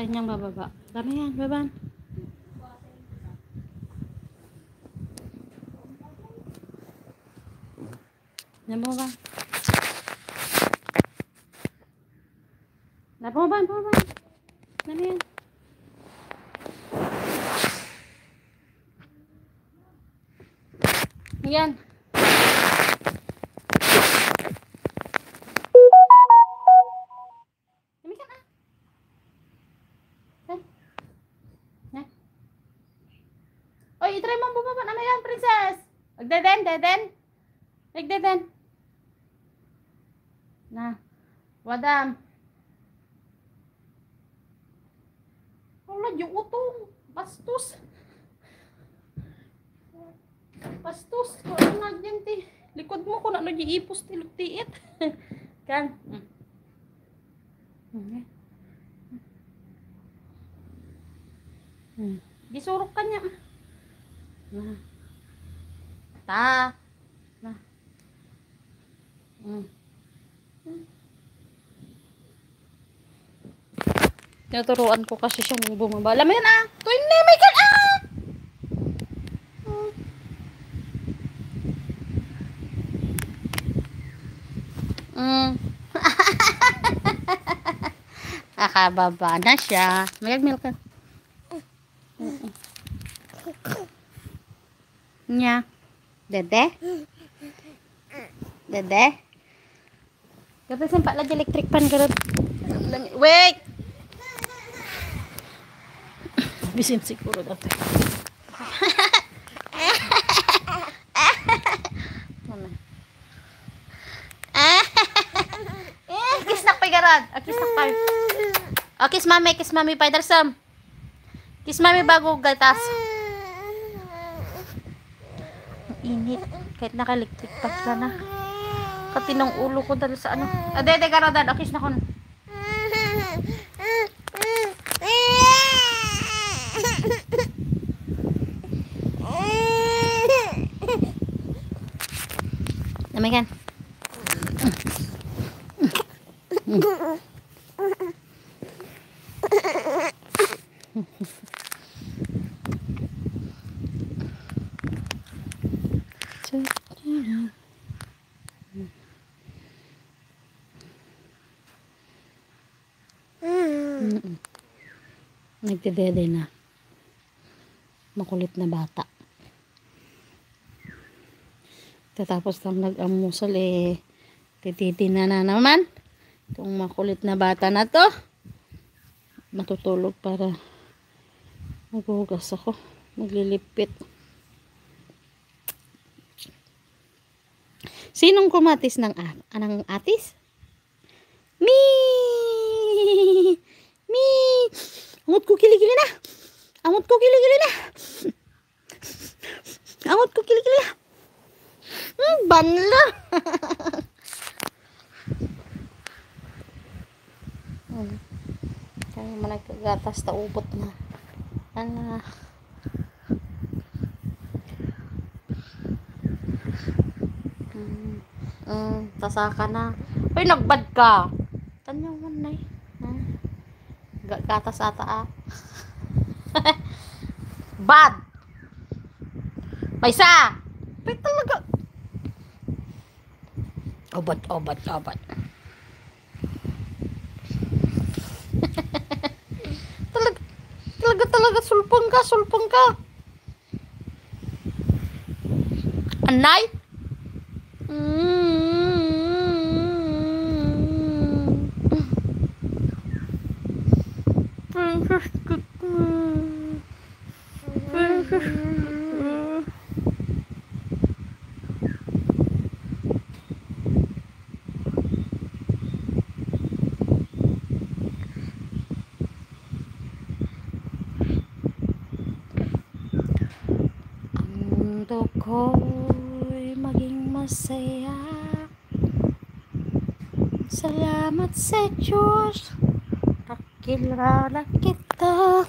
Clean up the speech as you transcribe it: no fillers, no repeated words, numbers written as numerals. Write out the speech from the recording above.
kanyang bababa. Dami yan, baban. Yan mo ba? Napuban. Dami yan. Yan. Dami ka na. Yan. Oy, itry mo bumaba. Ano yan, princess? Deden. Na. Wadam. Wala, yung utong. Bastos. Kung ano nga dyan, ti. Likod mo kung ano yung ipos, tilog-tiit. Kan. Gisurok ka niya. Ta. Na. Naturuan ko kasi siya nung bumaba. Alam mo yan ah! Tuwing na, may kan ah! Nakababa na siya. Mayag-milk ka. Nya. Dede? Kapag sempat lagi electric pan karot. Wait! Bisin siguro dati. Kisnak pa garad. Kisnak pa. Kiss mami pa darsam. Kiss mami bago gatas. Init. Kahit naka-electric pa na. Katinong ulo ko dahil sa ano. Dede garadan. Kiss na kon. Namikan. Nagdedede na. Makulit na bata. Tapos lang nag-amusal tititi na naman. Itong makulit na bata na to. Matutulog para maghugas ako. Maglilipit. Sinong kumatis ng anang atis? Me! Amot ko kiligili na. Banla. Kaya managkagatas ta ubot na. Tasaka na. Ay, nagbad ka. Tanyaw man na gatas ata bad. Maysa. Ay, talaga. Obat. talaga sulpong ka. Anay? Mundo ko'y maging masaya. Salamat sa Diyos, kakilala kita.